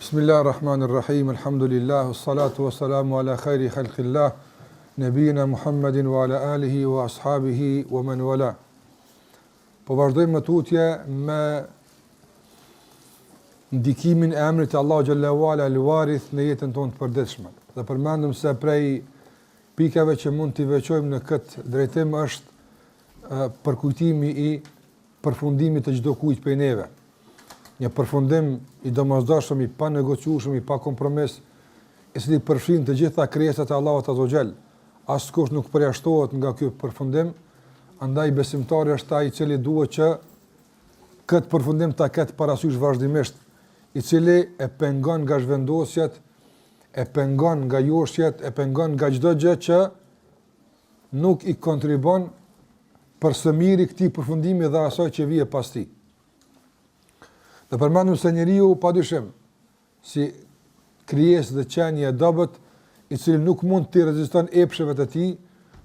Bismillahirrahmanirrahim, alhamdulillah, salatu wassalamu ala khairi khalqillah, nabiyina Muhammedin wa ala alihi wa ashabihi wa man wala. Po vazhdojmë tutje me ndikimin e emrit Allahu xhallahu ala al-Warith në jetën tonë të përditshme. Dhe përmendëm se prej pikave që mund t'i veçojmë në këtë drejtim është përkujtimi i përfundimit të çdo kujt prej neve. Një përfundim i domosdoshëm, i pa negociueshëm, i pa kompromis, i cili përfshin të gjitha krijesat e Allahut azza wa jall. Askush nuk përjashtohet nga ky përfundim, andaj besimtari është ai i cili duhet që këtë përfundim ta ketë parasysh vazhdimisht, i cili e pengon nga zhvendosjet, e pengon nga joshjet, e pengon nga çdo gjë që nuk i kontribon për së miri këtij përfundimi dhe asaj që vije pas tij. Dhe përmendëm se njeriu padyshim si krijesë dhe qenie e dobët, i cili nuk mund të reziston epsheve të tij,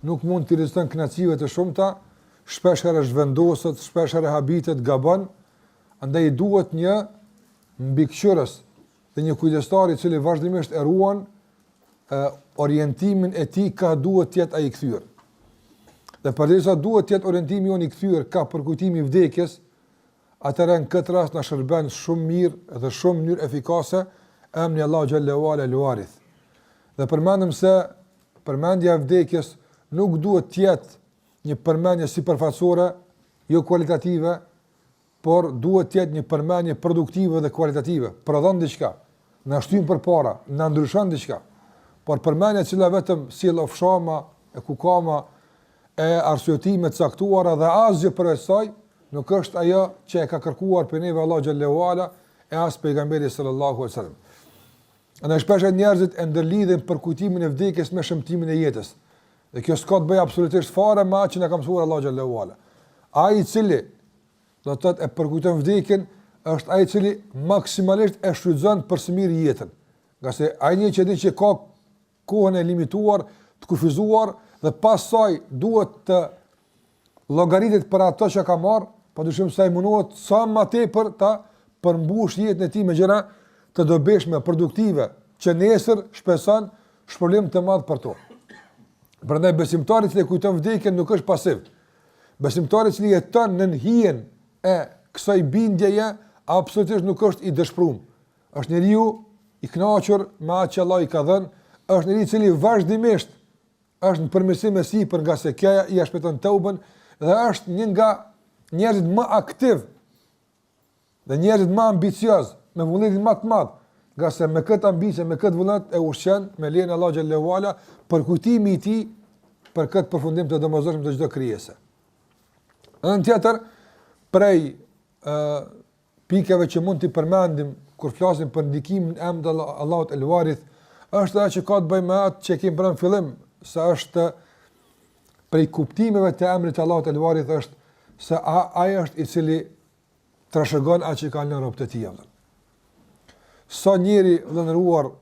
nuk mund të reziston kënaqësive të shumta, shpeshherë zhvendoset, shpeshherë habitet, gabon, andaj duhet një mbikëqyrës dhe një kujdestar i cili vazhdimisht e ruan orientimin e tij ka duhet të jetë ai i kthyer. Dhe përderisa duhet të jetë orientimi jonë i kthyer ka përkujtimi i vdekjes, atëherë në këtë rast na shërben shumë mirë dhe shumë mënyrë efikase emri Allahu xhallahu ala al-Warith. Dhe përmendëm se përmendja e vdekjes nuk duhet të jetë një përmendje sipërfaqësore, jo kualitative, por duhet të jetë një përmendje produktive dhe kualitative. Prodhon diçka, na shtyn përpara, na ndryshon diçka. Por përmendja e cila vetëm sjell ofshama, e kukama, e arsyetime të caktuara dhe asgjë për asaj, nuk është ajo që e ka kërkuar për neve Allahu xhallahu ala e as pejgamberi sallallahu alaihi wasallam. Ana shpesh njerëzit e ndërlidhin përkujtimin e vdekjes me shëmtimin e jetës. Dhe kjo s'ka të bëjë absolutisht fare me atë që na ka mësuar Allahu xhallahu ala. Ai i cili do të thotë e përkujton vdekjen është ai i cili maksimalisht e shfrytëzon për së miri jetën. Nga se ai një që di që ka kohën e limituar, të kufizuar dhe pasaj duhet të llogaritet për ato që ka marrë, padyshim se ai mundohet sa më tepër ta përmbush jetën e tij me gjëra të dobishme, produktive, që nesër shpeson shpërblim të madh për to. Prandaj besimtari që kujton vdekjen nuk është pasiv. Besimtari që jeton në hijen e kësaj bindjeje absolutisht nuk është i dëshpëruar. Është njeriu i kënaqur me atë që Allah i ka dhënë, është njeriu i cili vazhdimisht është në përmirësim e sipër nga se kjo i shpëton tauben dhe është një nga njerëzit më aktiv dhe njerëzit më ambicioz, me vullnetin më të madh, nga se me këtë ambicion, me këtë vullnet e ushqen me lejen e Allahu xhallahu ala për kujtimin e tij për këtë përfundim të domosdoshëm të çdo krijese. Në tjetër, prej pikave që mund t'i përmendim kur flasim për ndikimin e emrit Allahut el-Warith, është ajo që ka të bëjë me atë që kemi pranë fillim, se është prej kuptimeve të emrit Allahut el-Warith është se ai është i cili trashëgon atë që ka në robët e tij. Sa njeri vëllëndëruar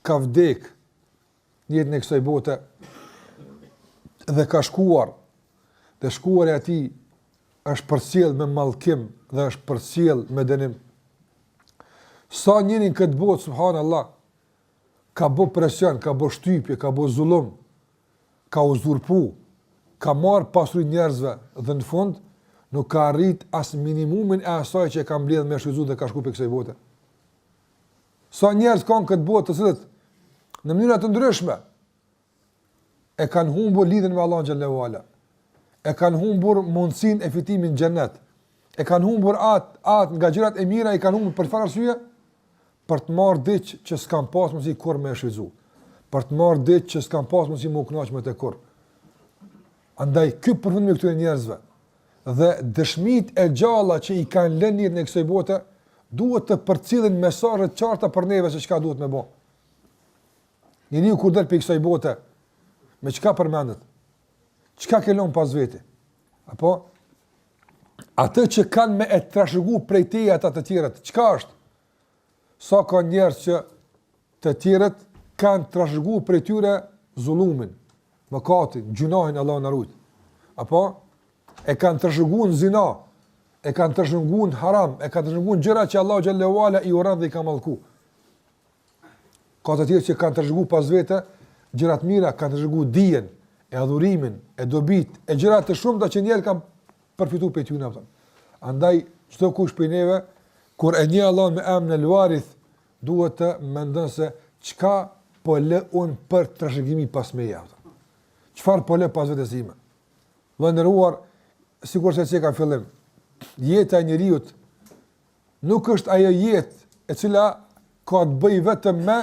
ka vdek në jetën e kësaj bote dhe ka shkuar, dhe shkuarja e tij është përcjell me mallkim dhe është përcjell me dënim. Sa njeri në këtë botë, subhanallahu, ka bë presion, ka bë shtypje, ka bë zullum, ka uzurpu, ka marrë pasurinë njerëzve dhe në fund nuk ka arrit as minimumin e asaj që ka mbledhur me shfrytëzuar dhe ka shkuar për kësaj bote. Sa njerëz kanë këtë botë të cilët në mënyra të ndryshme e kanë humbur lidhjen me Allahun xhallahu ala, e kanë humbur mundësinë e fitimit në xhenet, e kanë humbur atë nga gjërat e mira, i kanë humbur për çfarë arsye? Për të marrë diçka që s'kan pas mundësi kur me shfrytëzu, për të marrë diçka që s'kan pas mundësi më u kënaq me të kur. Andaj ky përfundim i këtyre njerëzve dhe dëshmitë e gjalla që i kanë lënë jetën e kësaj bote duhet të përcjellin mesazhe të qarta për neve se çka duhet me bë. Njeriu kur del për kësaj bote, me çka përmendet? Çka ke lënë pas veti? Apo atë që kanë me e trashëguar prej teje ata të tjerët, çka është? Sa ka njerëz që të tjerët kanë trashëguar prej tyre zullumin, mëkatin, gjunohin, Allahu na ruaj. Apo e kanë trashëguar zina, e kanë trashëguar haram, e kanë trashëguar gjëra që Allahu xhallahu ala i uran dhe i ka mallku. ka të tjerë që kanë trashëguar pas vete gjëra të mira, kanë trashëguar dijen, e adhurimin, e dobit, e gjëra të shumta që njerëzit kanë përfituar prej tyre apo. Andaj çdo kush prej neve kur e njeh Allah me emrin El Warith, duhet të mendon se çka po lë un për trashëgimi pas meje. Çfarë po lë pas vetes time? Vëndëruar, sikur se që ka fillim, jeta e njeriut nuk është ajo jetë e cila ka të bëj vetëm me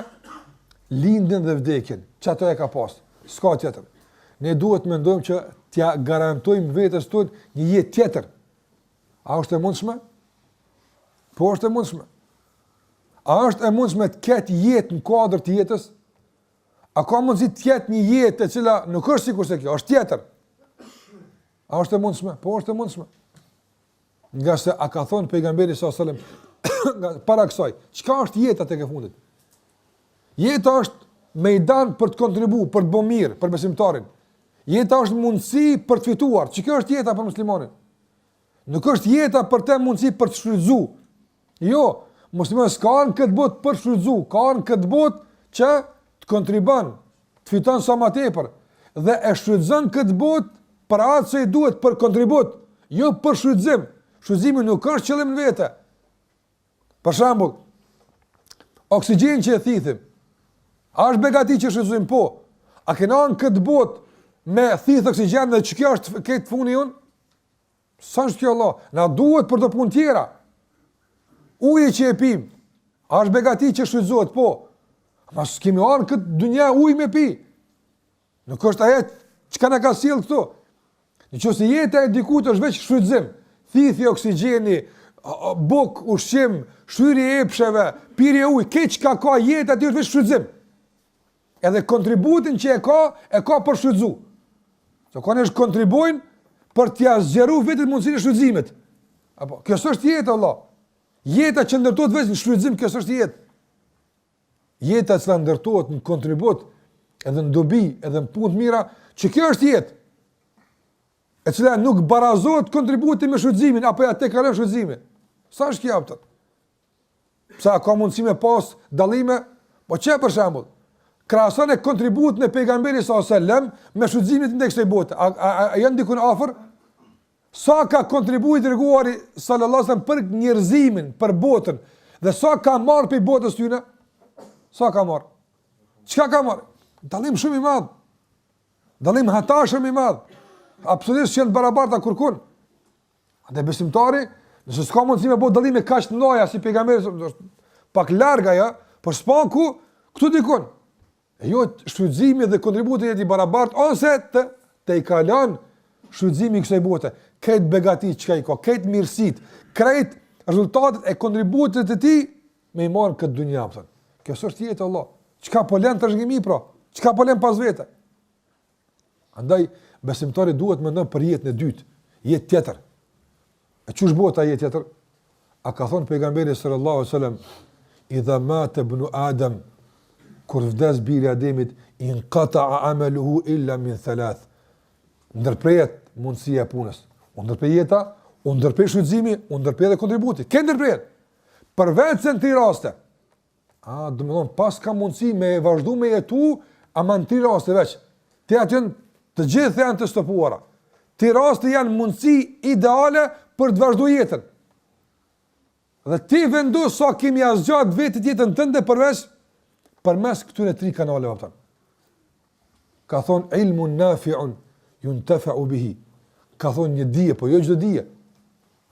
lindjen dhe vdekjen, që ato e ka pas, s'ka tjetër. Ne duhet mendojmë që t'ja garantojmë vetës tonë një jetë tjetër. A është e mundshme? Po është e mundshme. A është e mundshme të ketë jetë në kuadër të jetës? A ka mundësi të ketë një jetë e cila nuk është sikur se kjo, është tjetër? A është e mundshme? Po është e mundshme. Nga se a ka thonë pejgamberi s.a.s. para kësaj, çka është jeta tek e fundit? Jeta është mejdan për të kontribuar, për të bërë mirë për besimtarin. Jeta është mundësi për të fituar. Çka është jeta për muslimanin? Nuk është jeta për të mundësi për të shfrytzuar. Jo, muslimani s'ka në këtë botë për të shfrytzuar, ka në këtë botë që të kontribon, të fiton sa më tepër dhe e shfrytëzon këtë botë për atë që i duhet për kontribut, jo për shfrytëzim. Shfrytëzimi nuk është qëllim në vete. Për shembull, oksigjen që e thithim, a është begati që shfrytëzojmë? Po. A kena në këtë botë me thith oksigjen dhe që kjo është këtë funi unë? Sa është kjo Allah? Na duhet për të punë tjera. Ujë që e pim, a është begati që shfrytëzohet? Po. Ma s'kemi arë këtë dunja ujë me pi. Nuk është ajet që ka në ka silë këtu. Në që se jetë e dikut është veç shfrytëzim, thithi oksigjeni, buk, ushqim, shtyri e epsheve, pirje ujë, keq ka jetë aty është veç shfrytëzim. Edhe kontributin që e ka për shfrytëzu. Se ka nështë kontribujnë për t'ja zgjeru vetit mundësin e shfrytëzimit. Apo, kjo është jetë, Allah. Jeta që ndërtojt veç në shfrytëzim, kjo është jetë. Jeta që ndërtojt në kontribut, edhe në dobi, edhe në punë të mira, që kjo është jetë. E cila nuk barazohet kontributi me shfrytëzimin apo ja tek kalon shfrytëzimin. Sa është kjo aftë? Sa ka mundësi me pas dallime? Po çe për shembull, krahason e kontributin e pejgamberit sallallahu alajhi wasallam me shfrytëzimin e kësaj bote. A janë dikun afër? Sa ka kontribuar dërguari sallallahu alajhi wasallam për njerëzimin, për botën dhe sa ka marrë pe botës tyne? Sa ka marrë? Çka ka marrë? Dallim shumë i madh. Dallim hatashëm i madh. Absolutisht që janë barabarta kurkun. Ate besimtari, nëse s'ka mundësi me bëu dallime kaq të mëdha si pejgamberi, pak larg ajo, por s'panku këtu dikun. E jo shfrytëzimi dhe kontributi jeti barabart ose të i kalon shfrytëzimi i kësaj bote. Këtë begati çka i ka, këtë mirësit, këtë rezultatet e kontributit të tij me i marrë këtë dunja, thon. Kjo është jetë Allah. Çka po lën trashëgimi pra? Çka po lën pas vete? Andaj besimtari duhet me mendon për jetën e dytë, jetë tjetër. E çush bëhet ajo jetë tjetër? A ka thënë pejgamberi sallallahu alajhi wasallam, "Idha mata ibnu Adam", kur vdes biri Ademit, "inqata'a 'amaluhu illa min thalath". Ndërprehet mundësia e punës. U ndërprej jeta, u ndërprej shfrytëzimi, u ndërprej edhe kontributi. Kë ndërprej? Përveç se në 3 raste. Do të thonë pas ka mundësi me vazhdu me jetu, ama në 3 raste veç. Te aty të gjithë janë të stopuara. 3 raste janë mundësi ideale për të vazhdu jetën. Dhe ti vendos sa kemi asgjat vetë jetën tënde përmes këtyre 3 kanaleve apo. Ka thonë ilmun nafi'un yuntafa'u bihi. Ka thonë një dije, po jo çdo dije.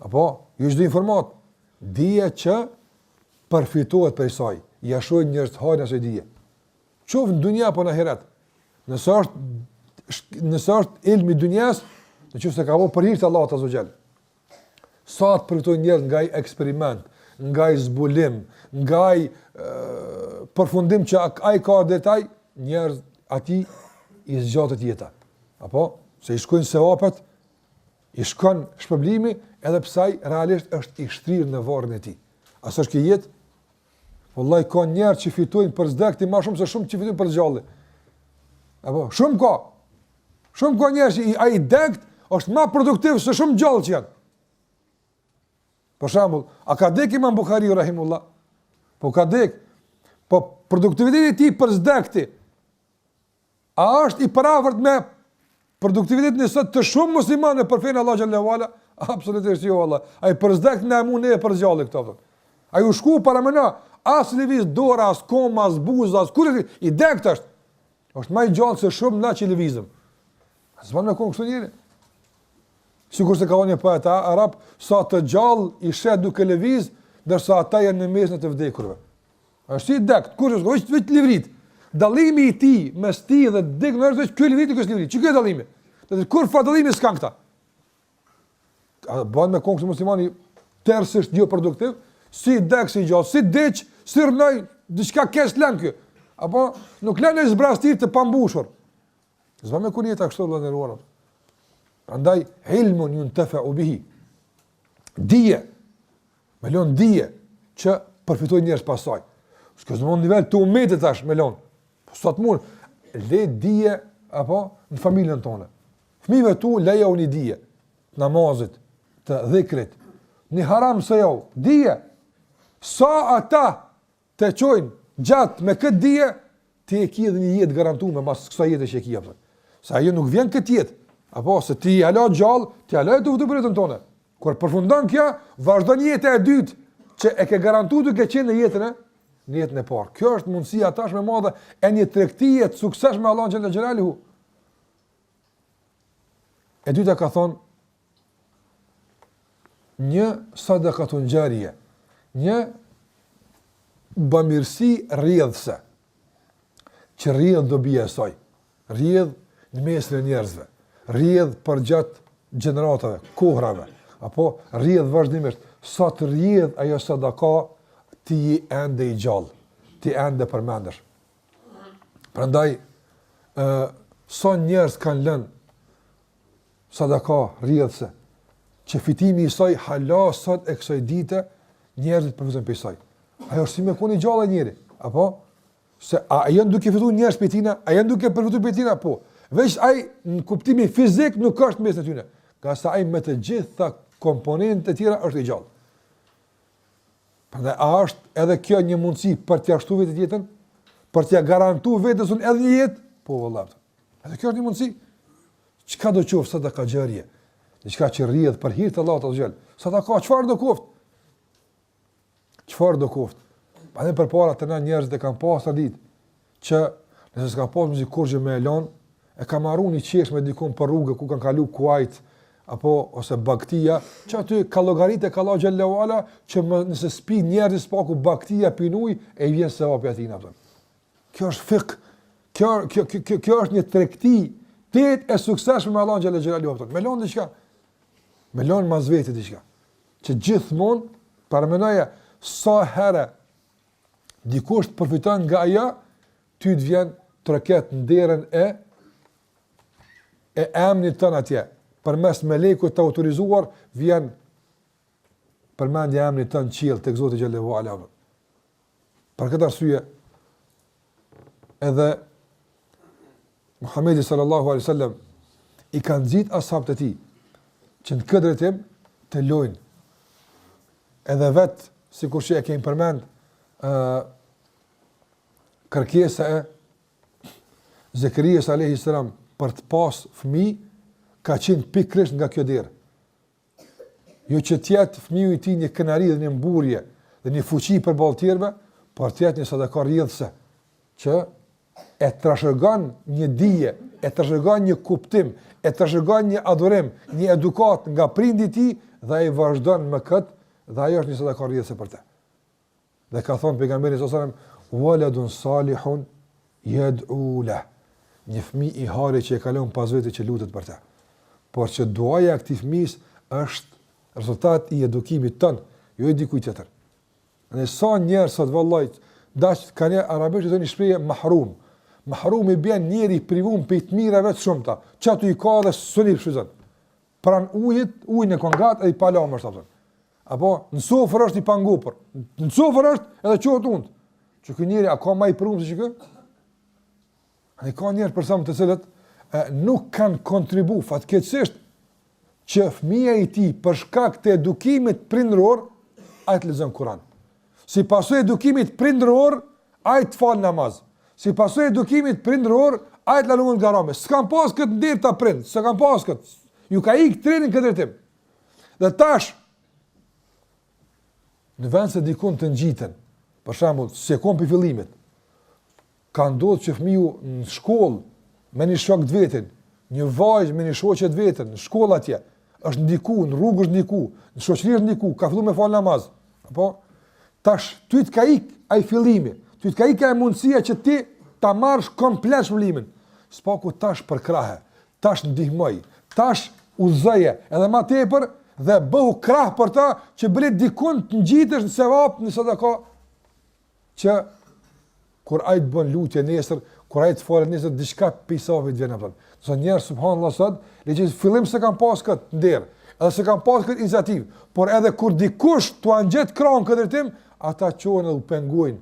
Apo jo çdo informat. Dije që përfitohet prej saj. Ja shohin njerëz të hajnë asaj dije. Qoftë në dunja apo në ahiret. Nëse është ilmi dunjas, nëse ka vënë për hir të Allahut azza xal. Sa të përfitojnë njerëz nga eksperiment, nga zbulim, nga përfundim që ai ka detaj, njerëz aty i zgjatet jeta. Apo se i shkojnë sevapet, i shkon shpërblimi, edhe pse realisht është i shtrirë në varrin e tij. A s'është kjo jetë? Wallahi ka njerëz që fitojnë për zdekti më shumë se shumë që fitojnë për zgjalli. Apo shumë ka. Shumë ka njerëz që ai dekt është më produktiv se shumë gjallë që janë. Për shembull, a ka dek Imam Buhariu rahimullah? Po ka dek. Po produktiviteti i tij për zdekti, a është i parafort me produktivitetin e sot të shumë muslimanë për fenë Allah xhallahu ala? Absolutisht jo valla. Ai për zdekt na mund ne për zgjallë këto. Ai u shku para mëna, as lëviz dora, as koma, as buza, as kurrë, i dekt është. Është më i gjallë se shumë na që lëvizëm. S'van me kon kështu njëri. Sikur se ka një poet arab, sa të gjallë i shet duke lëviz, ndërsa ata janë në mes të vdekurve. Është i dekt, kurrë, vetë livrit. Dallimi i tij mes ti dhe dek në është ky livrit ky livrit. Ç'ka dallimi? Dhe kur fa dallimi s'kan këta. Bën me kon kështu muslimani tërësisht jo produktiv, si dek si gjallë, si deq, si rnoj, diçka kesh lën ky. Apo nuk lën në zbrastir të pambushur. S'va me kunjeta kështu vëllai nderuar. Prandaj ilmun yuntafa'u bihi. Dije. Me lën dije që përfitojnë njerëz pasaj. S'ka në nivel të umetit tash me lën. Po sot mund le dije apo në familjen tonë. Fëmijëve tu leja unë dije. Namazit, të dhikrit. Në haram se jo, dije. Sa ata të çojnë gjatë me këtë dije, ti e ke një jetë garantuar mbas kësaj jete që e ke. Sa ajo nuk vjen këtë jetë, apo se ti hala gjallë, ti hala të vdubëretën tonë. Kur përfundon kjo, vazhdon jeta e dytë që e ke garantuar duke qenë në jetën e parë. Kjo është mundësia tash më madhe e një tregtie të suksesshme Allah xhallahu xhelaluhu. E dyta ka thonë një sadaqatun jariyah, një bamirësi rrjedhse, që rrjedh dobi e saj, rrjedh në mesin e njerëzve, rrjedh për gjatë gjeneratave, kohrave, apo rrjedh vazhdimisht, sa të rrjedh ajo sadaka, ti je ende i gjallë, ti ende përmendesh. Prandaj, sa njerëz kanë lënë sadaka rrjedhse, që fitimi i saj hala sot e kësaj dite njerëzit përfitojnë prej saj. Ajo është si me koni gjallë njëri, apo se a janë duke fituar njerëz prej tina, a janë duke përfituar prej tina, po. Veç ai në kuptimin fizik nuk është mes tyre. Ka sa ai me të gjitha komponentet e tjera është i gjallë. Prandaj a është edhe kjo një mundësi për t'ia shtuar vetë jetën, për t'ia garantuar vetes unë edhe një jetë? Po vëllai. Edhe kjo është një mundësi. Çka do të qoftë sadaka xharie? Diçka që rrjedh për hir të Allahut azh xhel. Sadaka çfarë do koft? Çfarë do koft? Edhe përpara të na njerëzit e kanë pasur ditë që nëse s'ka pasur muzikë me elon, e ka marrë një qesh me dikon për rrugë ku kanë kalu kuajt apo ose baktia, që aty ka llogaritë ka Allah xhallahu ala që nëse spi njerëz spaku baktia pinuj e vjen se vapi aty apo. Kjo është fik. Kjo është një tregti tet e suksesshme me Allah xhallahu ala. Me lon diçka. Me lon mas vete diçka. Që gjithmonë paramendoja sa herë dikush të përfiton nga ajo, ty të vjen troket në derën e emnit tën atje. Përmes melekut të autorizuar vjen përmendja e emnit tën qiell tek Zoti xhallahu ala. Për këtë arsye edhe Muhamedi sallallahu alaihi wasallam i kanë nxit ashabët e tij që në këtë drejtim të lojnë. Edhe vetë, sikur që e kemi përmend, kërkesa e Zekarias alayhi salam për të pas fëmijë ka qenë pikërisht nga kjo derë. Jo që tjetë fëmiju i ti një kënari dhe një mburje dhe një fuqi për balë tjerve, por tjetë një sadaka rrjedhse, që e trashëgon një dije, e trashëgon një kuptim, e trashëgon një adhurim, një edukat nga prindi ti, dhe ai vazhdon me këtë, dhe ajo është një sadaka rrjedhse për te. Dhe ka thonë pejgamberi s.a.s. Waladun salihun yad'u lahu. Një fëmijë i hari që e kalon pas vetë që lutet për te. Por që duaja e këtij fëmijës është rezultat i edukimit tën, jo i dikujt tjetër. Ne sa njerëz sot vallaj dash kanë arabisht thonë shprehje mahrum. Mahrum i bën njëri privum për të mirave të shumta. Çatu i ka dhe soli shfryzon. Pran ujin e kongat e i palomër thotë. Apo në sofër është i pangopur. Në sofër është edhe quhet und. Që ky njeri a ka më i privum se ky? Ai ka njerëz për sa të cilët nuk kanë kontribu fatkeqësisht që fëmia i tij për shkak të edukimit prindëror ai të lexon Kur'an. Si pasojë edukimit prindëror ai të fal namaz. Si pasojë edukimit prindëror, ai të largohen nga harami. S'kan pas këtë nder ta prind, s'kan pas këtë. Ju ka ik trenin këtë drejtim. Dhe tash në vend se dikun të ngjiten, për shembull, se kom për fillimit, ka ndodhur që fëmiu në shkollë me një shok të vetin, një vajzë me një shoqe të vetën, në shkollë atje, është ndiku, në rrugë është ndiku, në shoqëri është ndiku, ka filluar me fal namaz. Apo tash ty të ka ik ai fillimi, ty të ka ik ai mundësia që ti ta marrësh komplet shpëlimin. S'paku tash përkrahe, tash ndihmoj, tash udhëzoje, edhe më tepër dhe bëhu krah për ta që bëhet dikun të ngjitesh në sevap, në sadaka, që kur ai të bën lutje nesër, kur ai të falet nesër diçka pisave të vjen apo. Do njerëz subhanallahu sot, legjë fillim se kanë pas këtë nder, edhe se kanë pas këtë iniciativë, por edhe kur dikush t'u angjet krahun këtë drejtim, ata qohen edhe u pengojnë.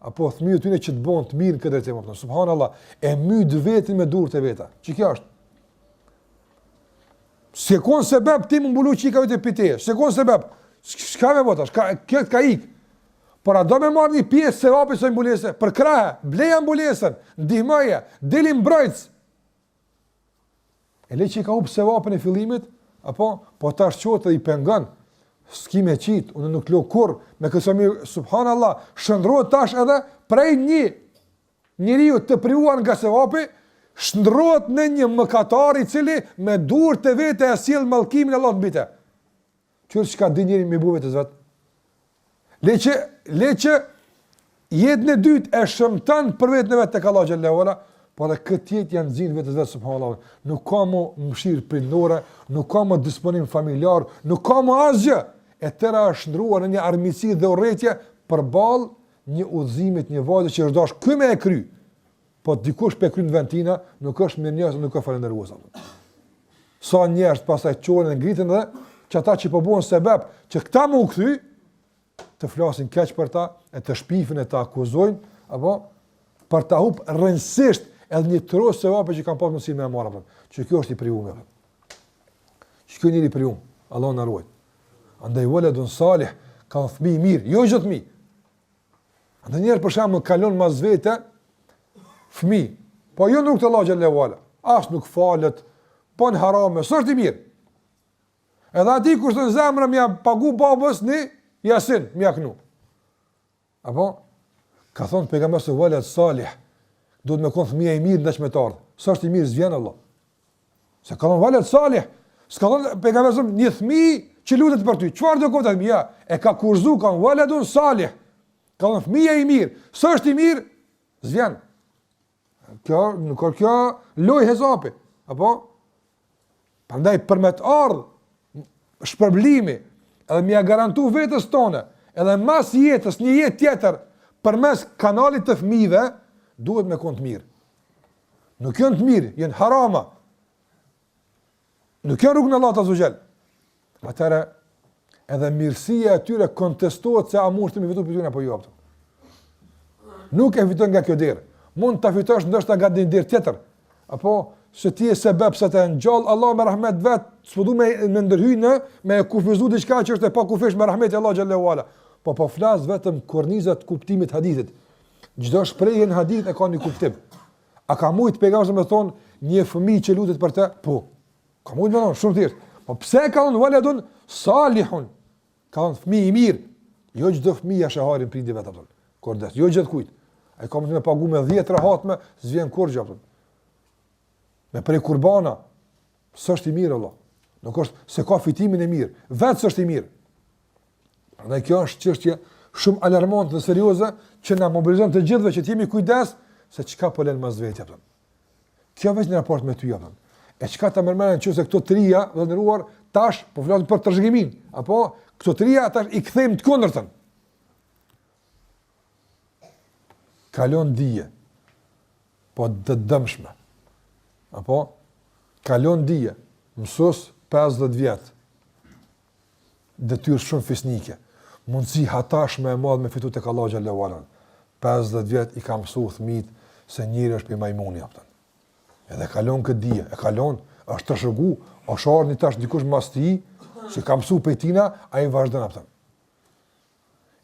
Apo fëmijët tyre që të bën të mirë këtë drejtim apo. Subhanallahu, e myt vetin me durët e veta. Çi kjo është? Sekon sebeb ti më mbulu çika vetë pite. Sekon sebeb. Çka më botash? Këtë ka ik. Por a do me marrë një pjesë se vapi së mbulese, për krahe, bleja mbulesën, ndihmoje, deli mbrojtës. E le që i ka upë se vapën e fillimit, apo, po ta shqotë dhe i pengon, s'ki me qitë, unë nuk lo kur, me kësë mirë, subhanallah, shëndrojët tash edhe prej njeriu të privuar nga se vapi, shëndrojët në një mëkatar i cili me dur të vete e sjellë mallkimin e Allah të mbite. Qërë që ka di njeri me buve të zvetë? Le që jetën e dytë e shëmton për vetën e vetë tek Allah xhallahu ala, por edhe këtë jetë janë zinë vetes vetë subhanallahu. Nuk ka më mëshirë prindore, nuk ka më disponim familjar, nuk ka më asgjë. E tëra është ndruar në një armiqësi dhe urrëtie përballë një udhëzimit, një vajze që është dash ky me e kry. Po dikush pe kryn ventina, nuk është mirë njerëz, nuk ka falëndërues atë. Sa njerëz pastaj çohen dhe ngritën dhe që ata që po bëhen sebeb që këta më u kthy të flasin keq për ta, e të shpifin e të akuzojnë, apo për ta hub rëndësisht edhe një tros se vape që kanë pas mundësi me e marrë, që kjo është i privuar. Që kjo njëri i privuar, Allah na ruaj. Andaj waladun salih, ka fëmijë mirë, jo çdo fëmijë. Andaj njerë për shembull kalon mas vete fëmijë, po jo nuk të Allah xhallahu ala, as nuk falet, po në harame, s'është i mirë. Edhe ati kur të zemra mja pagu babës një Yasin, mja kënu. Apo? Ka thonë pejgamberi se walad salih, duhet me konë fëmija i mirë ndaq me të ardhë. Sa është i mirë, zvjen Allah. Se ka thonë walad salih, s'ka thonë pejgamberi se një fëmijë që lutet për ty. Çfarë do kohë fëmija? E ka kurzu, ka waladun salih. Ka thonë fëmija i mirë. Sa është i mirë, zvjen. Kjo loj hezapi. Apo? Prandaj për me të ardhë shpërblimi, edhe mi a garantu vetës tonë, edhe mas jetës, një jetë tjetër, për mes kanalit të fëmijëve, duhet me konë të mirë. Nuk janë të mirë, janë harama. Nuk janë rrugën e Allahut azza wa jall. Atëra, edhe mirësia e tyre kontestohet se a mund të mi fitu për tyre apo jo. Nuk e fiton nga kjo derë. Mund të fitosh ndoshta nga një derë tjetër. Apo se ti e sebeb se të ngjall Allah me rahmet vet, s'po me ndërhyjnë me kufizu diçka që është e pa kufish me rahmeti Allah xhallahu ala. Po flas vetëm kornizat kuptimit hadithit. Çdo shprehje në hadith e ka një kuptim. A ka mujt pejgamberi më thon një fëmijë që lutet për të? Po. Ka mujt më thon shumë thjesht. Po pse ka thon waladun salihun? Ka thon fëmijë i mirë. Jo çdo fëmijë është e harin prindëve atë. Kordes, jo çdo kujt. Ai ka mund të pagu me 10 rahatme, s'vjen kurrë apo. Me prej kurbana, s'është i mirë Allah. Nuk është se ka fitimin e mirë, vetë s'është i mirë. Prandaj kjo është çështje shumë alarmante dhe serioze që na mobilizon të gjithëve që të jemi kujdes se çka po lën mas vetë apo. Kjo vetë në raport me ty apo. E çka ta mërmendën nëse këto trija do ndëruar tash po flasim për trashëgimin, apo këto trija tash i kthejmë të kundërtën. Kalon dije, po të dëmshme. Apo, kalon dije, mësus 50 vjetë, detyrë shumë fisnike, mundësi hatashme e madhë me fitu të Allah xhallahu ala. 50 vjetë i ka mësu thmit se njëri është për majmuni, apëtën. Edhe kalon këtë dije, e kalon, është të shëgu, është arë një tash dikush mas ti, që ka mësu për tina, a i vazhdën, apëtën.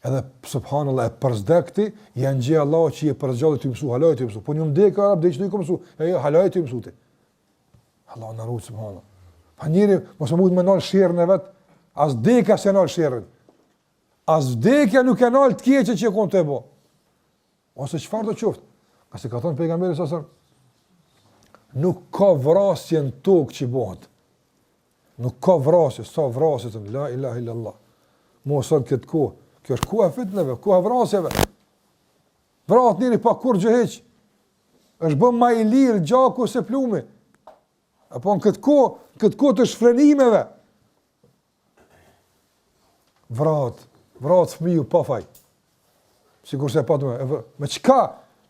Edhe subhanallahu e përzdekti, janë gjë Allah që i përzgjalli të mësu, halaj të mësu. Po një mdek arab dhe që të i mësu, halaj të mësu ti. Allah në rrujtë subhanallahu. Pa njëri, mos e mund me nalë shirën e vetë, as deka se nalë shirën. As vdekja nuk e nalë të keqe që e konë të e bo. Ose çfarë do qoftë? Ka se ka thonë pejgamberi sasër, nuk ka vrasje në tokë që bëhet. Nuk ka vrasje, sa vrasje të la ilaha illallah. Mosën këtë kohë. Kjo është koha fitneve, koha vrasjeve. Vrat njëri pa kur gjë heq. Është bën më i lirë gjaku se plumi. Apo në këtë kohë të shfrenimeve. Vrat fëmiju pa faj. Sigur se pa të me qka?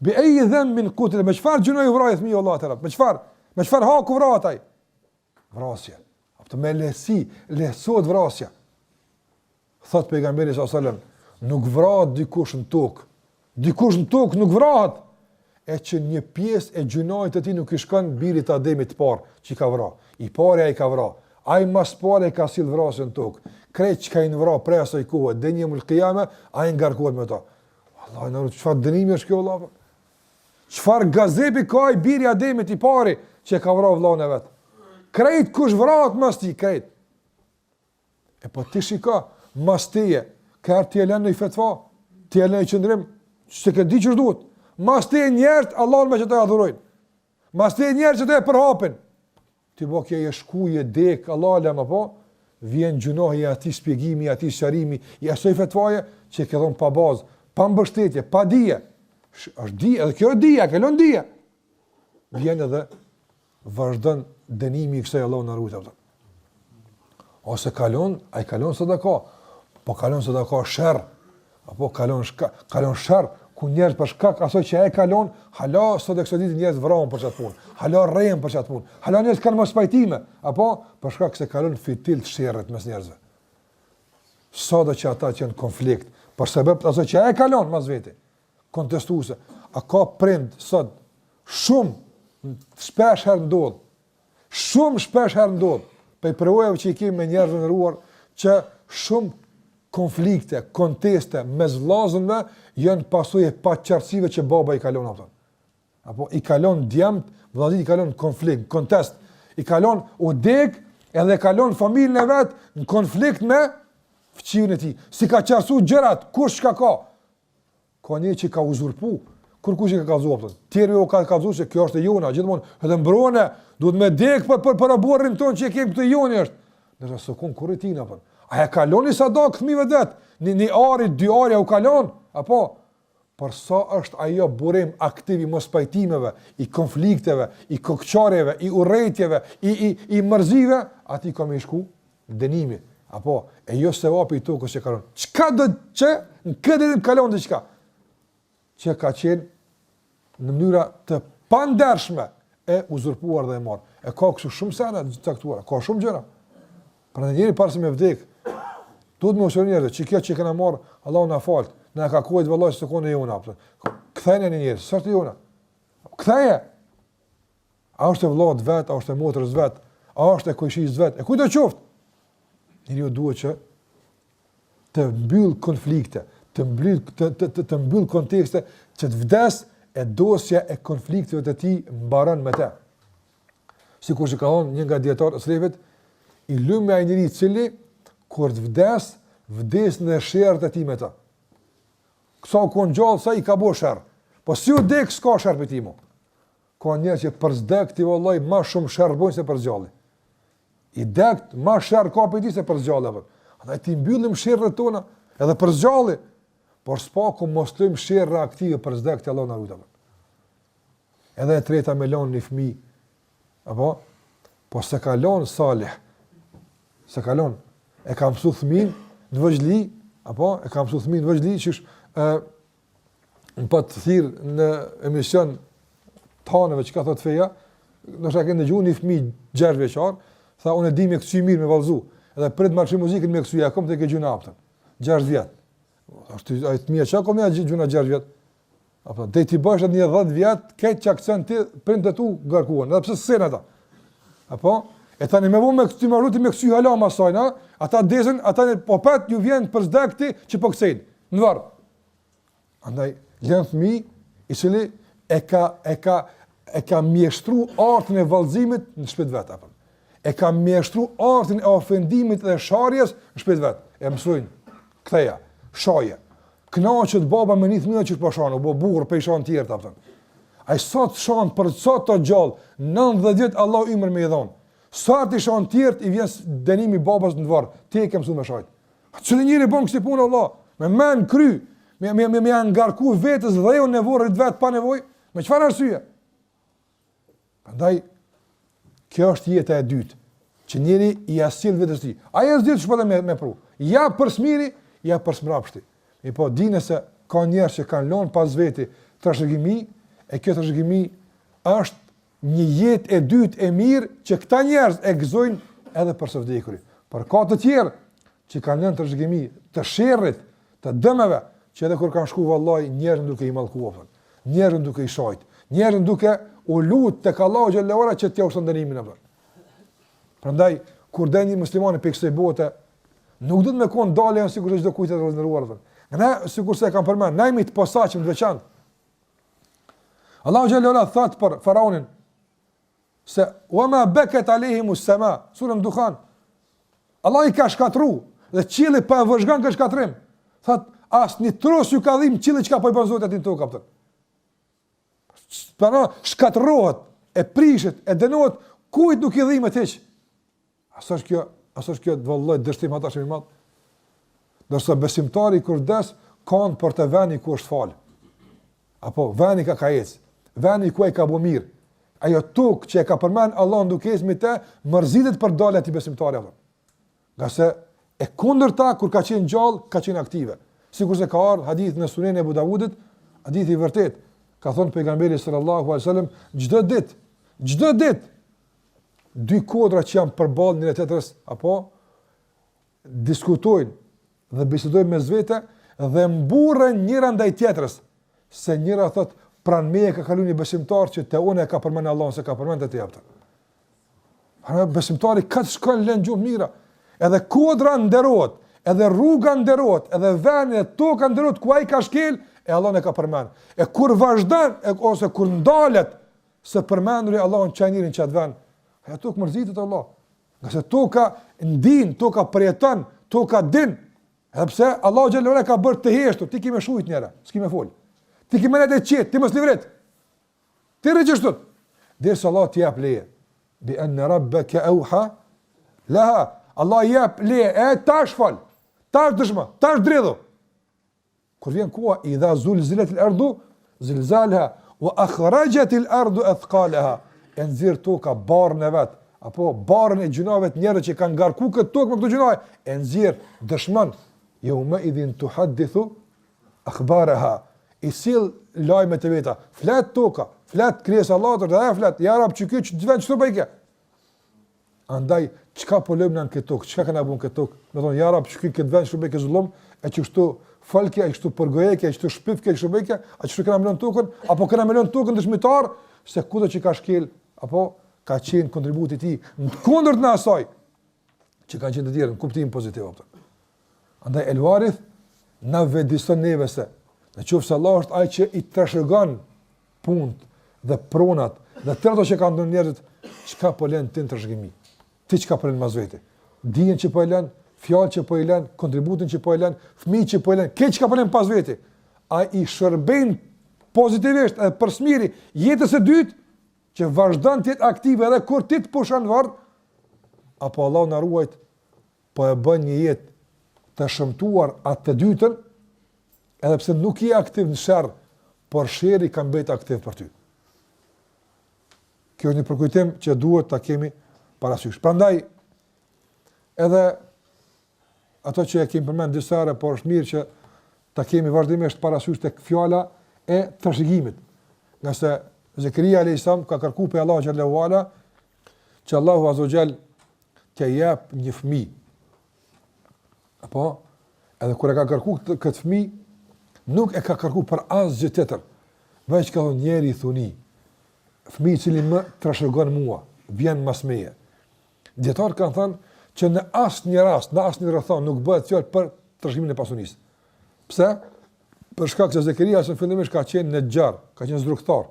Bi e i dhembin kutil, me qëfar gjënoj vrajt fëmiju Allah të rap? Me qëfar haku vrataj? Vrasje. Apëtë me lehsot vrasja. Thot pejgamberi s.a.s. Nuk vrahet dikush në tokë. Dikush në tokë nuk vrahet. E që një pjesë e gjunajt të ti nuk i shkon birit Ademit të parë që i ka vra. I pare a i ka vra. A i mas pare i ka sill vrasje në tokë. Krejt që ka i në vra prej asaj kohë, dhe një mulkijame, a i ngarkohet me ta. Allah, në rrët, qëfar dënimi është kjo, Allah? Qëfar gazepi ka i biri Ademit i pari që ka vra vllahun e vetë? Krejt kush vrahet mas ti, krejt. E po ti shika, mas teje, kërë ti e lenë në i fetva, ti e lenë i qëndrim, që se këtë di që shduhet. Mas teje njerët, Allah me që të adhurojnë. Mas teje njerët që të e përhapin. Ti bo kje e shkuje, dek, Allah lema po, vjen gjunohi ati spjegimi, ati sharimi, i asoj fetvaje, që e këdhon pa bazë, pa mbështetje, pa dije. është dije, edhe kjo e dije, kellon dije. Vjen edhe vazhdon dënimi i kësaj Allah në rrujtë. Ose kalon, a i kalon sadaka, po kalon sadaka shërë, apo kalon shërë, ku njerëz për shkak asoj që e kalon, hala sot e kësaj ditë njerëz vrahen për çat punë, hala rrehen për çat punë, hala njerëz kanë mos pajtime, apo për shkak se kalon fitil të sherrët mes njerëzve. Sot që ata që janë konflikt, për shkak asoj që e kalon mas vete, kontestuese, a ka prind sot shumë shpesh herë ndodh, pe përvojave që i kemi me njerëzve në ruar, që shumë konflikte, konteste, mes vllazënve janë pasojë pa qartësive që baba i kalon ato. Apo i kalon djemt, vllazit i kalon konflikt, kontest, i kalon u dek, edhe kalon familjen e vet në konflikt me fëmijën e tij. Si ka qartësu gjërat, kush çka ka? Ka një që ka uzurpu, kur kush i ka kallzuar ato. Tjerë u ka kallzuar se kjo është e jona, gjithmonë, edhe mbrone, duhet me dek për burrin ton që e kemi këtu joni është. Nëse sokon kurritin apo. A e kaloni sadak fëmijëve vet? Një ari, dy ari u kalon, apo? Por sa është ajo burim aktiv i mos pajtimeve, i konflikteve, i kokçarjeve, i urrëtjeve, i mërzive, aty ka më shku dënimi, apo e jo se vapi i tokës që kalon. Çka do që në këtë ditë kalon diçka që ka qenë në mënyra të pandershme e uzurpuar dhe e marr. E ka kështu shumë sena të caktuara, ka shumë gjëra. Prandaj njëri para se me vdek, duhet më ushtron njerëz, që kjo që kena marr, Allahu na fal, na ka kujt vëllai se kone jona apo. Kthejnë në njerëz, s'është jona. Ktheje. A është vëllat vet, a është motrës vet, a është e kujshis vet, e kujt do qoftë. Njeriu duhet që të mbyll konflikte, të mbyll kontekste, që të vdes e dosja e konflikteve të tij mbaron me të. Sikur që ka thonë një nga dietarët e selefit, i lumë ai njeriu i cili kur të vdes në sherrët e tij me ta. Kësa u konë gjallë, sa i ka bo shërë. Po si u dek, s'ka shërë për ti mu. Ka njerë që për zdek ti vëllaj ma shumë shërë bojnë se për zgjalli. I dekt, ma shërë ka për ti se për zgjalli. Ata ti mbyllim shërët tona edhe për zgjalli, por s'paku mos lëjmë shërë aktive për zdek të Allah në rujta. Edhe e treta me lanë një fëmi, apo? Po se ka lanë salih, se ka lanë, e ka mësu thëmin në vëgjli, apo? E ka mësu thëmin në vëgjli, që në pa të thirë në emision tanëve që ka thot feja, nështë a kënë në gjuhë një fëmi 6 veçar, tha unë e di me kësy mirë me valzu, edhe prit marqë muzikën me kësy, e kom të ke gjuna apëtën, 6 vjetë. Ashtë a i të mija që kom një gjuna 6 vjetë? Dhe ti bësht një 10 vjetë, këtë që akcent ti, print të tu garkuan, edhe pëse sësën ata. Apo? E tani me vu me kësy me rruti me kësy halama sajna, ata desën, ata po pet ju vjen për zdekti që po kësejnë. në varr. Andaj janë fëmijë i cili e ka mjeshtru artën e vallëzimit në shtëpitë vet apo. E ka mjeshtru artën e ofendimit dhe sharjes në shtëpitë vet. E mësojnë ktheja, shaje. Kënaqet baba me një fëmijë që po shon, apo burr pe shon tjerë apo. Ai sot shon për sot të gjallë, 90 vjet Allah ymër me i dhon. Sa ti shon tjerë i vjen dënimi babas në varr. Ti e ke mësuar me shajt. Çdo njëri bën kësi punë Allah, me men kry, me angarku vetes dhëun në vorrit vet pa nevojë, me çfarë arsye? Prandaj kjo është jeta e dytë, që njëri i asill vetes tij. Ai është ditë shpëtë me pru. Ja për smiri, ja për smrapshti. E po dinë se ka njerëz që kanë lënë pas veti trashëgimi, e kjo trashëgimi është një jetë e dytë e mirë që këta njerëz e gëzojnë edhe për së vdekurin. Por ka të tjerë që kanë lënë trashëgimi të sherrit, të dëmeve, që edhe kur kanë shku vallahi njerëz duke i mallkuar, njerëz duke i shajt, njerëz duke u lut tek Allahu xhallahu ala që t'ia ushton dënimin apo. Prandaj kur dëni muslimani pe kësaj bote, nuk do të më kon dalën sikur çdo kujt të rëndëruar. Ne sikur se kanë përmend, na jemi të posaçëm të veçantë. Allahu xhallahu ala thot për faraonin se wama bakat alehim as-sama, surën Dukhan. Allah i ka shkatru dhe qielli pa vëzhgon ka shkatrim. Thot asnjë tros ju ka dhim qielli çka po i bën Zoti atin tokë kapten. Para shkatrohet, e prishet, e dënohet, kujt nuk i dhimet hiç. Asoj kjo vallë dështim ata shumë i madh. Dorso besimtari kur des kanë për të vënë ku është fal. Apo vënë ka ec. Vënë ku ai ka bu mirë. Ajo tokë që e ka përmend Allah duke ecë me të, mërzitet për dalë aty besimtari apo. Gjasë e kundërta kur ka qenë gjallë, ka qenë aktive. Sikur se ka ardhur hadith në Sunen e Abu Davudit, hadith i vërtet. Ka thonë pejgamberi sallallahu alaihi wasallam, çdo ditë dy kodra që janë përballë njëra tjetrës apo diskutojnë dhe bisedojnë mes vete dhe mburren njëra ndaj tjetrës, se njëra thot pranë meje ka kaluar një besimtar që te unë e ka përmend Allahun se ka përmend te jepta. Ana besimtari ka shkon lën gjumë mira, edhe kodra nderohet, edhe rruga nderohet, edhe veni e toka nderohet ku ai ka shkel e Allah e ka përmend. E kur vazhdon ose kur ndalet së përmenduri Allahun çajnirin çat vën, ato që mërzitet Allah. Nëse toka ndin, toka përjeton, toka din. Edhe pse Allahu xhallahu ala ka bërë të heshtur, ti kimë shujt njëra, s'ki më fol. Ti kimë ne të qet, ti mos livret. Ti regjistron. Derisa Allah t'i jap leje. Bi anna rabbaka awha laha. Allah jap leje, tash fal. Tash dëshmo, tash dridhu. Kur vjen koha idha zulzilat al-ardu zilzalha wa akhrajat al-ardu athqalaha. E nxirr toka barrën e vet, apo barrën e gjunave të njerëzve që kanë ngarku këtë tokë me këto gjunave, e nxirr dëshmon yawma idhin tuhaddithu akhbaraha. Isil lajmet e veta, flet toka, flet krijesa Allahut dhe ajo flet, ja rab çu kyç të vën çto bëjke. Andaj çka po lëmë në këtë tokë, çka kanë bën këtë tokë? Do thonë ja rab çu kyç të vën çu bëjke zullum, e çu falke, e çu përgojeke, e çu shpifke çu bëjke, a çu kanë lënë tokën, apo kanë lënë tokën dëshmitar se kudo që ka shkel apo ka qenë kontributi i tij në kundërt në asaj që kanë qenë të tjerë në kuptim pozitiv apo. Andaj el warith na vëdison neve se nëse Allah është ai që i trashëgon punët dhe pronat dhe tërë ato që kanë ndonjë njerëzit, çka po lën ti në trashëgimi. Ti çka po lën mas vete. Dijen që po e lën, fjalën që po e lën, kontributin që po e lën, fëmijë që po e lën, këtë çka po lën pas vete. Ai i shërben pozitivisht edhe për smiri jetës së dytë që vazhdon të jetë aktive edhe kur ti të pushon varr, apo Allah na ruajt po e bën një jetë të shëmtuar atë të dytën, edhe pse nuk je aktiv në sherr, por sherri ka mbetë aktiv për ty. Kjo është një përkujtim që duhet ta kemi parasysh. Prandaj edhe ato që e kemi përmend disa herë, por është mirë që ta kemi vazhdimisht parasysh tek fjala e trashëgimit. Nëse Zekaria alayhis salam ka kërkuar pe Allahu xhallahu ala që Allahu azza wa jall të jap një fëmijë. Apo edhe kur e ka kërkuar këtë fëmijë, nuk e ka kërkuar për asgjë tjetër, veç ka thonë njeri i thuni, fëmijë i cili më trashëgon mua, vjen mas meje. Dietar kanë thënë që në asnjë rast, në asnjë rrethon nuk bëhet fjalë për trashëgimin e pasunisë. Pse? Për shkak se Zekaria në fillimisht ka qenë nexher, ka qenë zrugtar.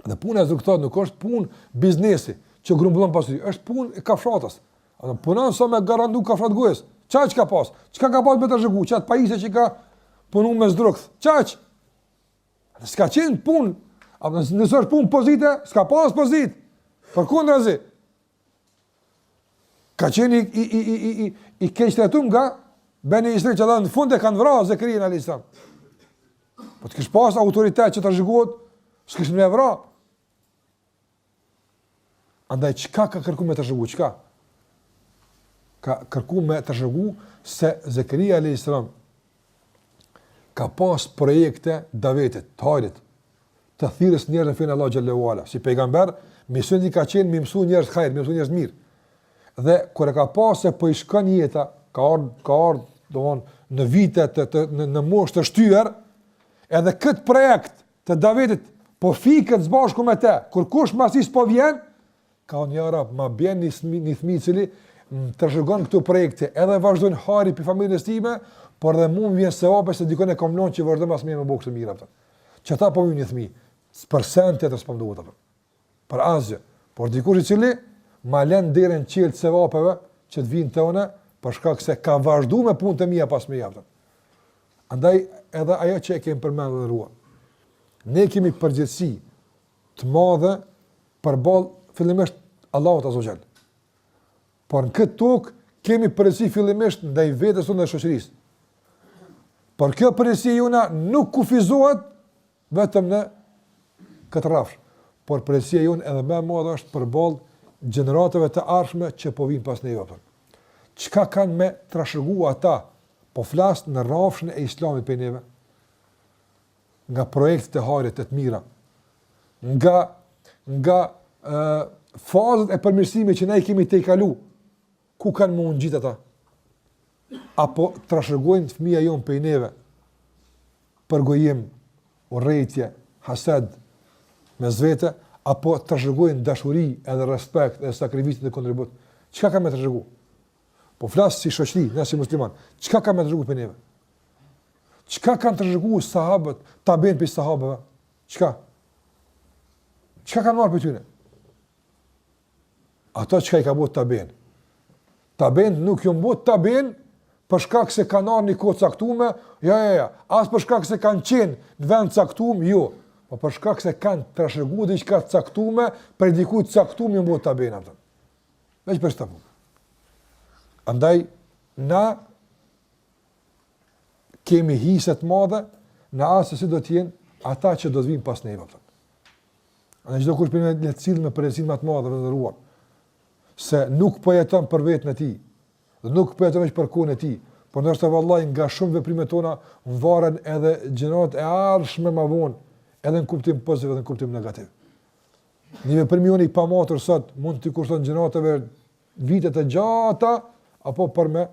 Dhe puna e zrugtarit nuk është punë biznesi që grumbullon pasuri, është punë e kafshatës. Atë punon sa me garantu kafshat gojës. Çaj ka pas? Çka ka pas me të zhgu? Çat pajisje që ka punuar me zdrugth. Çaj. S'ka qenë punë, apo nëse është punë pozite, s'ka pas pozit. Përkundrazi. Ka qenë i keq trajtuar nga Beni Israil që në fund e kanë vrarë Zekerian alayhis salam. Po të kish pas autoritet që të zhgohet, s'kish më vra. Andaj çka ka kërkuar me të zhgu, çka? Ka kërkuar me të zhgu se Zekaria alayhis salam ka pas projekte davetit, të hajrit, të thirrës njerëz në fenë Allah xhallahu ala. Si pejgamber, misioni ka qenë me mësu njerëz hajr, me mësu njerëz mirë. Dhe kur e ka pasë po i shkon jeta, ka ardhur në vitet në moshë të shtyër, edhe këtë projekt të Davidit po fikët zbashku me te, kur kush masis po vjen, ka unë jara, ma bjen një thmi cili të shërgon këtu projekte, edhe vazhdojnë hari për familjës time, por dhe mund vjen se ope se dikone kom lonë që vazhdojnë mas mirë me bukë të mira. Që ta po vjen një thmi, për sen të së pëmduhet, për asgjë, por dikush i cili ma len diren qilë të sevapeve që të vinë të une, për shkak se ka vazhdu me punë të mija pas me javë. Andaj edhe ajo që e kemi përmendur dhe ruan. Ne kemi përgjithësi të madhe përballë fillimisht Allahut azza wa jall. Por në këtë tokë kemi përgjithësi fillimisht ndaj vetes tonë dhe shoqërisë. Por kjo përgjithësi jona nuk kufizohet vetëm në këtë rrafsh, por përgjithësia jonë edhe më e madhe është përballë gjeneratave të ardhshme që po vinë pas neve. Çka kanë me trashëguar ata, po flas në rrafshën e Islamit për neve, nga projektet e hajrit të mira, nga fazët e përmirësimit që ne kemi tejkalu, ku kanë më ngjit ata? Apo trashëgojnë fëmia jon për neve për gojim, urrëtie, hased, me zvete, apo trashëgojnë dashuri, edhe respekt, edhe sakrificë dhe kontribut? Çka kanë me trashëguar? Po flasë si shoqëri, ne si musliman, çka ka me të rrëgu për neve? Çka kanë të rrëgu sahabët, taben për sahabëve? Çka? Çka kanë marrë për tyne? Ato çka i ka bot taben? Taben nuk ju mbot taben për shkak se kanë arë një kohë caktume, ja, as për shkak se kanë qenë në vend caktume, jo, po për shkak se kanë të rrëgu diçka caktume, për dikujt caktume ju mbot taben, aftën. Veç për shtapu. Andaj, na kemi hiset madhe në asë si do t'jenë ata që do t'vinë pas neve. Andaj, çdo kush për një le të cilë me përresin më të madhe dhe ruar, se nuk po jeton për vetën e ti, dhe nuk po jeton veç për kohën e ti, por ndoshta vallahi nga shumë veprimet tona varen edhe gjenerat e ardhshme më vonë, edhe në kuptim pozitiv edhe në kuptim negativ. Një veprim i pamatur sot mund t'i kushton gjeneratave vitet e gjata, apo për me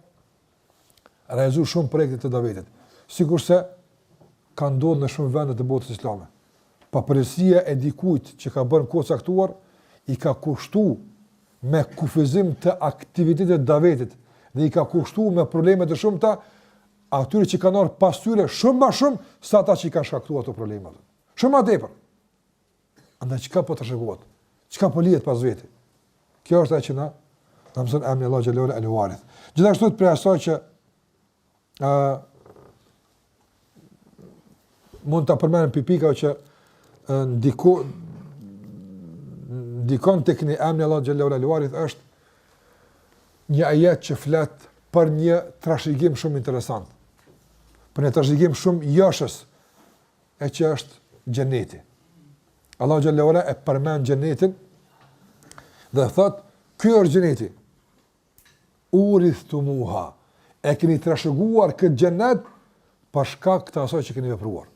realizu shumë projekte të Davidit. Sikurse ka ndodhur në shumë vende të botës islame. Papërësia e dikujt që ka bërë kohë caktuar i ka kushtuar me kufizim të aktivitetit të Davidit dhe i ka kushtuar me probleme të shumta atyre që kanë ardhur pas tyre shumë më shumë se ata që i kanë shkaktuar ato probleme. Shumë më tepër. Andaj çka po të shëgohet? Çka po lihet pas vetë? Kjo është ajo që na mëson emri Allah xhallahu al-Warith. Gjithashtu për asaj që mund ta përmendem pipika që ndikon tek në emri Allah xhallahu al-Warith është një ajet që flet për një trashëgim shumë interesant. Për një trashëgim shumë joshës e që është xheneti. Allah xhallahu ala e përmend xhenetin dhe thot ky është xheneti. Urithumuha. E keni trashëguar këtë xhenet për shkak të asaj që keni vepruar.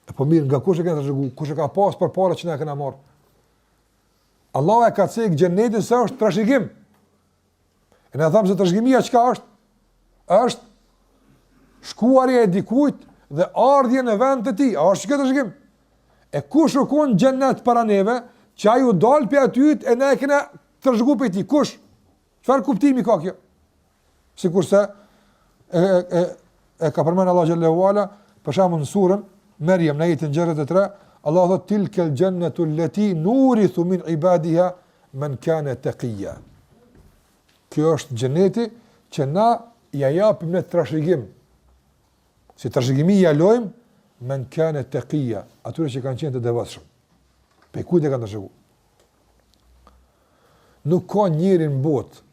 E po mirë, nga kush e keni trashëguar? Kush e ka pas përpara që na kena marrë? Allah e ka thënë xhenetin se është trashëgim. E ne thamë se trashëgimia çka është? Është shkuarja e dikujt dhe ardhja në vend të tij. A është këtë trashëgim? E kush u kon xhenet para neve, që ai u dal pe aty e ne e kena trashëguar pe ti. Kush? Çfarë kuptimi ka kjo? Sikurse e ka përmend Allah xhallahu ala, për shembull në surën Maryam në ajetin 63, Allah thot tilkal jannatu allati nurithu min ibadiha man kana taqiya. Kjo është xheneti që na ja japim në trashëgim. Si trashëgimi ja lojm man kana taqiya, atyre që kanë qenë të devotshëm. Pe kujt e kanë trashëguar? Nuk ka njeri në botë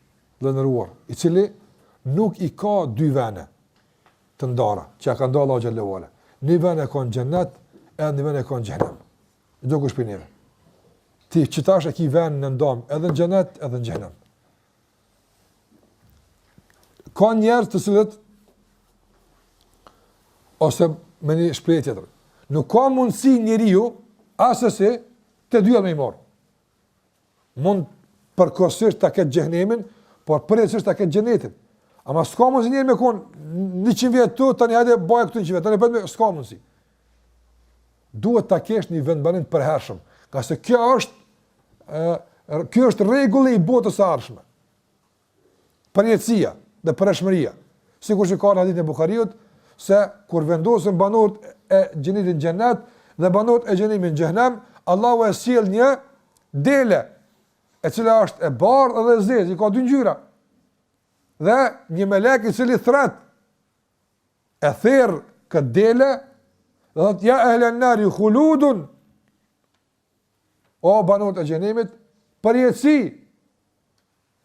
dhe nderuar, i cili nuk i ka dy vene të ndara, që ka nda Allah xhallahu ala. Një vend e ka në xhennet, edhe një vend e ka në xhenem. Do kush për neve. Ti qëtash e ki vend në ndam, edhe në xhennet, edhe në xhenem. Ka njerëz të cilët, ose me një shprehje tjetër, nuk ka mundësi njeriu asesi të dyja me i marr. Mund përkohësisht ta ketë xhenemin, por përjetësisht ta ketë xhenetin. Ama s'ka mundësi njeri me kon 100 vjet tu, tani hajde bëj këtu 100 vjet, tani bëj s'ka mundësi. Duhet ta kesh një vendbanim të përhershëm, ka se kjo është rregulli i botës së ardhshme. Përjetësia dhe përhershmëria. Sikur që ka në hadithin e Buhariut, se kur vendosen banorët e xhenetit në xhennet dhe banorët e xhenemit në xhenem, Allahu e sjell një dele, e cila është e bardhë dhe e zezë, i ka dy ngjyra. Dhe një melek i cili thret, e therr këtë dele, dhe thot, ja ehlen nari khuludun, o banorët e xhenemit, përjetësi,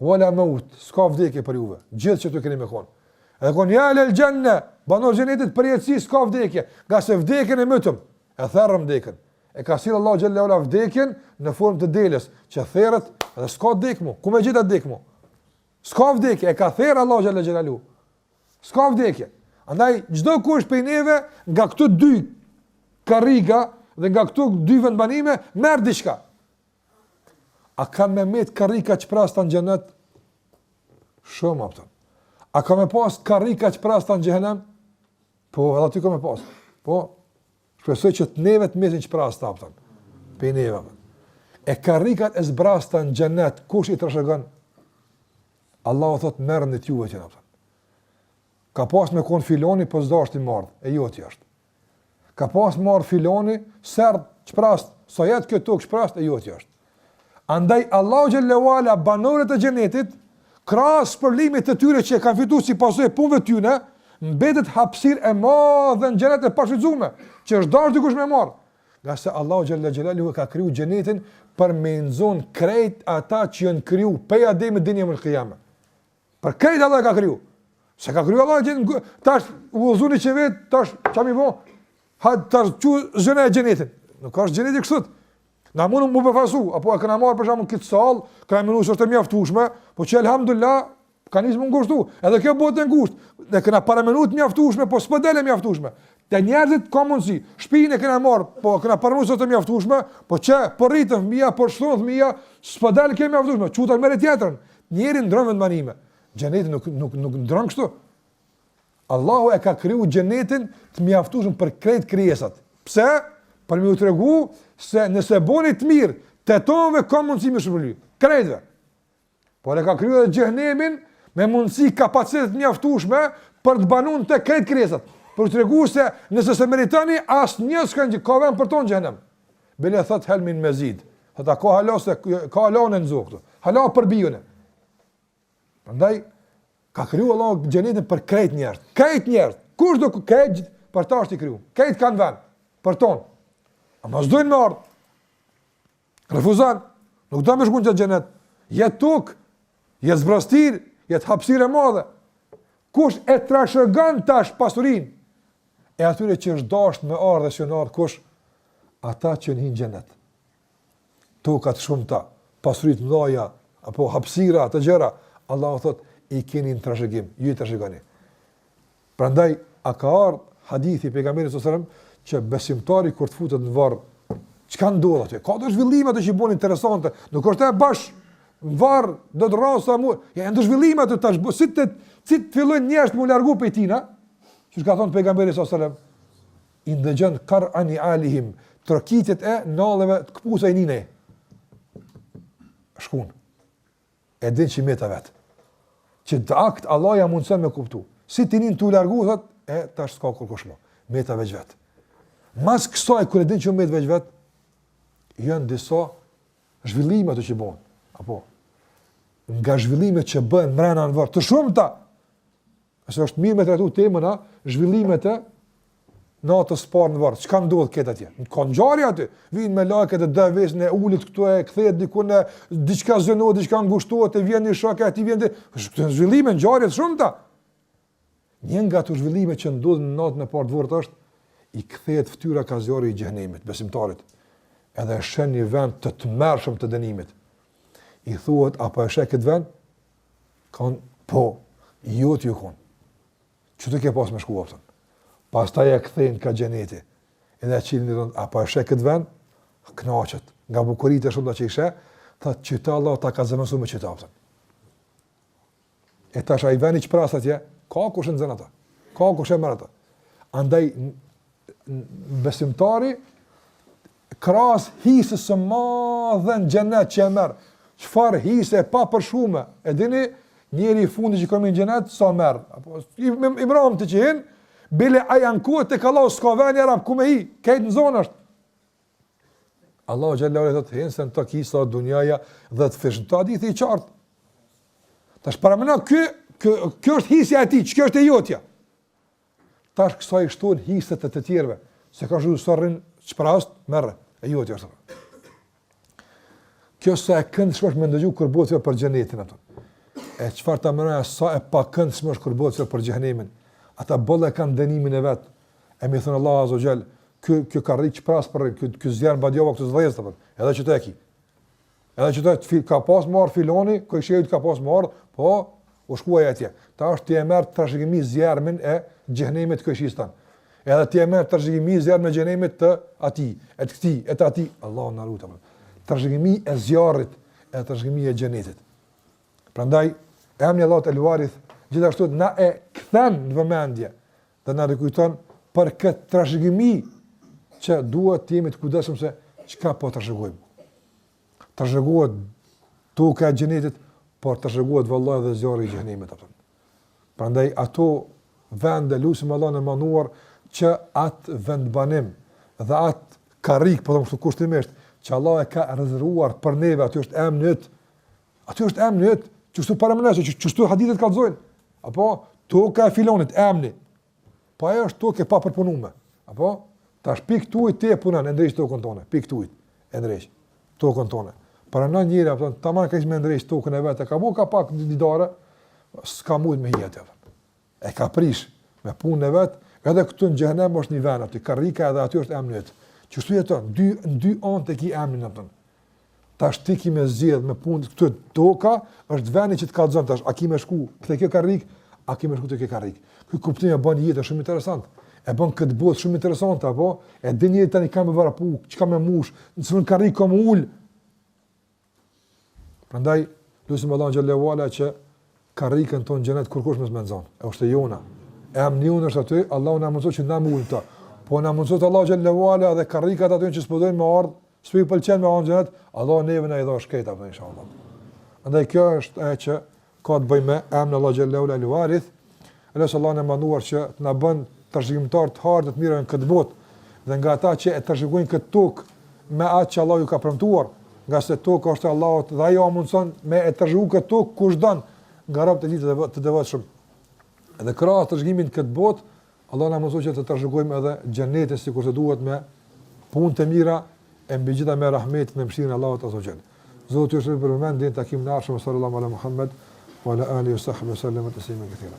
wala maut, s'ka vdekje për juve, gjithë që të keni me konë. Edhe konë, ja ehlel gjenne, banorët xhenetit, përjetësi, s'ka vdekje, nga se vdekjen e mytëm, e therrëm vdekjen. E ka sill Allah xhallahu ala vdekjen në formë të deles, që therrët dhe s'ka vdekmu. Ku me gjitha vdekmu? S'ka vdekje, e ka therrë Allah xhallahu ala. S'ka vdekje. Andaj çdo kush prej neve nga këto dy karriga dhe nga këto dy vendbanime merr diçka. A ka me met karrika që prasta në xhenet? Shumë apëton. A ka me pas karrika që prasta në xhenem? Po, edhe aty ka me pas. Po, shpresoj që të neve të mesin që prasta apëton. Pe neve. E karrikat e zbrasta në xhenet, kush i trashëgon? Allahu thot merrni të juve që apëton. Ka pas me kon filoni, po s'dashti marrë, e jo t'ja është. Ka pas marrë filoni, serd, qprast, sa jetë kjo tokë qprast, e jo t'ja është. Andaj, Allahu xhallahu ala banorët e xhenetit, krahas shpërlimit të tyre që e kanë fituar si pasojë punëve tyne, mbetet hapësirë e madhe në xhenet e pashfrytzuar, që është dashur dikush me marr. Nga se Allahu xhallahu xhelaluhu ka kriju xhenetin për me nxon krejt ata që janë kriju pe Ademit dini në qiyamah. Për krejt Allah ka kriju. Se ka kriju Allah xhenetin, tash udhëzuni që vet, tash çami vao, ha tash çu zona e xhenetit. Nuk ka xheneti kështu. Na mundu mu befasu, apo e këna marrë për shkakun këtë sallë, këna menu është e mjaftueshme, po që elhamdulillah ka nisë më ngushtu. Edhe kjo botë e ngushtë, ne këna paramenu të mjaftueshme, po s'po dele mjaftueshme. Te njerëzit ka mundsi. Shtëpinë e këna marrë, po këna paramenu të mjaftueshme, po që po rritën fëmia, po shtohen fëmia, s'po dele kjo mjaftueshme. Çuta merr tjetrën. Njëri ndron vendbanime. Xheneti nuk ndron kështu. Allahu e ka kriju xhenetin të mjaftueshëm për krejt krijesat. Pse? Për më u tregu se nëse boni të mirë, tetonëve ka mundësi me shpërly. Krejtve. Por e ka kriju edhe xhenemin me mundësi kapacitet mjaftueshme për të banuar të krejt krijesat. Për të tregu se nëse se meritoni asnjë s'kan ka vend për ton xhenem. Bile thot helmin mezid. Thot ka hala se ka hala në zokto. Hala për bijone. Prandaj ka kriju Allah xhenetin për krejt njerëz. Krejt njerëz. Kush do krejt për ta është i kriju. Krejt kanë vend për ton. Ama s'dojnë me ardhë. Refuzan. Nuk do me shkun që xhenet. Jetë tuk, jetë zbrastir, jetë hapësirë e madhe. Kush e trashëgan tash pasurin? E atyre që është dasht me ardhë dhe që në ardhë, kush? Ata që në hinë xhenet. Tukat shumë ta, pasurit mdoja, apo hapësira, të gjera. Allah o thot, i keni në trashëgim, ju i trashëgani. Prandaj, a ka ardhë hadithi pejgamberit s.a.s. që besimtari kur të futet në varr, çka ndodh aty? Ka të zhvillime ato që bën interesante. Nuk është e bash në varr do të rrosa mu. Ja ndo zhvillime ato tash, si të fillojnë njerëz të mu largu prej tina, që ka thënë pejgamberi s.a.s. I ndëgjon qar'ani alihim, trokitjet e nallëve të kpusa i ninë. Shkun. E din që meta vet. Që të akt Allah ja mundson me kuptu. Si tinin tu largu thot, tash s'ka kërkosh më. Meta veç. Mas kësaj kur e din që meta veç, janë disa zhvillime ato që bëhen. Apo nga zhvillimet që bëhen mbrana në varr të shumta. Ase është mirë me trajtu temën zhvillimet e natës parë në varr. Çka ndodh këtë atje? Ka ngjarje aty. Vinë me lajket e dëveshën e ulit këtu e kthehet diku në diçka zënohet, diçka ngushtohet, e vjen një shok aty vjen këto zhvillime ngjarje të shumta. Një nga ato zhvillime që ndodhin në natën e parë të varrit është i kthehet fytyra ka zjarri i xhenemit besimtarit. Edhe shën një vend të tmerrshëm të dënimit. I thuhet apo e sheh këtë vend? Po, jo ti u kon. Çu ke pas më shkuar? Pastaj e kthejnë ka xheneti. Edhe qilin i thonë, apo e sheh këtë vend? Kënaqet. Nga bukuritë e shumta që i sheh, thotë qytet Allah ta ka zëvendësuar me qytet. E tash ai vani që pras atje, ka kush në zën ata. Ka kush e merr ata. Andaj besimtari krahas hisës së madhe në xhenet që e merr. Çfarë hise e papërshume. E dini, njeri i fundi që ka në xhenet sa merr. Apo i mram të që hin, bile ai ankohet tek Allah s'ka vënë arab ku me hi, këtë në zonë është. Allahu xhallahu thotë hin se to kisa dunjaja dhe të fish. To hadithi i qartë. Tash para mëna kjo është hisja e tij, kjo është e jotja. Tash kësaj shton hiset e të tjerëve. Se ka shumë sorrin çprast, merr, e jotja është. Kjo sa e këndshme është me ndëgju kur bëhet për xhenetin atë. E çfarë ta mënoja sa e pa këndshme është kur bëhet për xhenemin. Ata bolla kanë dënimin e vet. E më thon Allah azza xal, kjo ka rrit çpras për ky zjarr badjova këtë zvëz apo. Edhe që të e ki. Edhe që të ka pas marr filoni, ku i shehut ka pas marr, po u shkuaj atje. Tash ti e merr trashëgimi zjarmin e xhenemit ku shistan. Edhe ti e merr trashëgimi zjarmin e xhenemit të atij, e të këtij, e të atij. Allahu na lut. Trashëgimi e zjarrit, e trashëgimi e xhenetit. Prandaj emri Allahu el-Warith gjithashtu na e kthen në vëmendje dhe na rikujton për këtë trashëgimi që duhet të jemi të kujdesshëm se çka po trashëgojmë. Trashëgohet toka e xhenetit, por trashëgohet vallahi dhe zjarri i xhenemit atë. Prandaj ato vende lutim Allahun e manduar që atë vendbanim dhe atë karrik, po them kështu kushtimisht, që Allah e ka rezervuar për neve, aty është emri. Aty është emri, çështu para mënaqë, çështu hadithet kallzojnë. Apo toka e filonit emri. Po ajo është tokë pa përpunuar. Apo tash pik tuaj ti e punon e ndriç tokën tonë. Pik tuaj e ndriç tokën tonë. Para në njëri apo tamam ka më ndriç tokën e vet, ka pak ditore, s'ka mujt me hijet atë. E ka prish me punën e vet, edhe këtu në xhenem është një vend aty, karrika edhe aty është emri. Çështu jeton, dy anë tek i emrin atë. Tash ti ki me zgjedh me punë këtu toka, është vendi që të kallzon tash, a ki më shku te kjo karrik, a ki më shku te kjo karrik. Ky kuptim e bën jetën shumë interesant. E bën këtë botë shumë interesante apo e dini tani kam me varapu, çka më mush, në cilën karrik kam ul. Prandaj lutim Allahu xhallahu ala që karrikën tonë xhenet kurkush mos më nzon. Është e jona. Emri jonë është aty, Allahu na mëson që na mul të. Po na mëson Allahu xhallahu ala dhe karrikat aty që s'po dojnë me ardh, s'po i pëlqen me ardh xhenet, Allahu neve na i dha shkëta apo inshallah. Andaj kjo është ajo që ka të bëjë me emrin Allahu xhallahu ala al-Warith. Allahu sallallahu na manduar që të na bën trashëgimtar të hartë të mirë në këtë botë dhe nga ata që e trashëgojnë këtë tokë me atë që Allahu ka premtuar, nga se toka është e Allahut dhe ajo mundson me e trashëguar këtë tokë kush don nga robët e tij të devotshëm. Edhe krah trashëgimin këtë botë, Allah na mëson që të trashëgojmë edhe xhenetin sikur se duhet me punë të mira e mbi gjitha me rahmetin dhe mëshirën e Allahut azza xal. Zoti ju shpërblen në takimin e ardhshëm sallallahu alaihi Muhammed wa ala alihi wa sahbihi sallam taslima katira.